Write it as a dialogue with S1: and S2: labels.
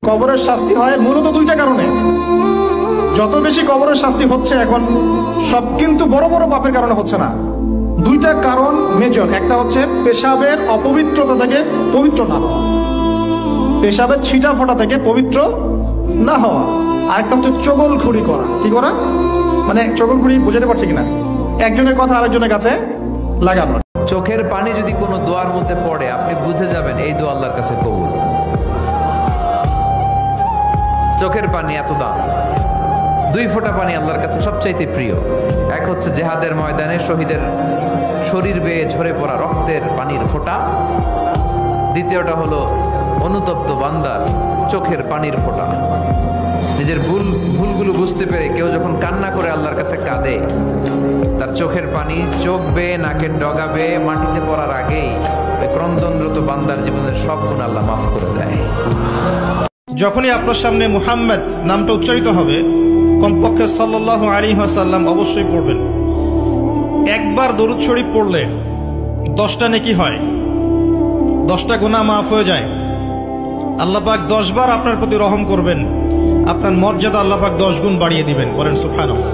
S1: কবরের শাস্তি হয় মূলত দুইটা কারণে। যত বেশি কবরের শাস্তি হচ্ছে এখন সব কিন্তু বড় বড় পাপের কারণে হচ্ছে না। দুইটা কারণ মেজর। একটা হচ্ছে পেশাবের অপবিত্রতা থেকে পবিত্র না হওয়া, পেশাবের ছিটা ফোটা থেকে পবিত্র না হওয়া। আরেকটা হচ্ছে চগলখড়ি করা। কি করা মানে চগলখড়ি বুঝাতে পারছি কিনা, একজনের কথা আরেকজনের কাছে লাগানো।
S2: চোখের পানি যদি কোনো দোয়ার মধ্যে পড়ে আপনি বুঝে যাবেন এই দোয়া আল্লাহর কাছে কবুল। চোখের পানি এত দাম। দুই ফোঁটা পানি আল্লাহর কাছে সবচাইতে প্রিয়। এক হচ্ছে জেহাদের ময়দানে শহীদের শরীর বেয়ে ঝরে পড়া রক্তের পানির ফোঁটা, দ্বিতীয়টা হলো অনুতপ্ত বান্দার চোখের পানির ফোঁটা। নিজের ভুলগুলো বুঝতে পেরে কেউ যখন কান্না করে আল্লাহর কাছে কাঁদে, তার চোখের পানি চোখ বেয়ে নাকের ডগা বেয়ে মাটিতে পড়ার আগেই ওই ক্রন্দনরত বান্দার জীবনের সব গুণ আল্লাহ মাফ করে দেয়।
S1: যখনই আপনার সামনে মুহাম্মদ নামটা উচ্চারিত হবে, কমপক্ষে সাল্লাল্লাহু আলাইহি ওয়াসাল্লাম অবশ্যই পড়বেন। একবার দরুদ শরীফ পড়লে 10টা নেকি হয়, 10টা গুনাহ মাফ হয়ে যায়। আল্লাহ পাক 10 বার আপনার প্রতি রহম করবেন, আপনার মর্যাদা আল্লাহ পাক 10 গুণ বাড়িয়ে দিবেন। বলেন সুবহানাল্লাহ।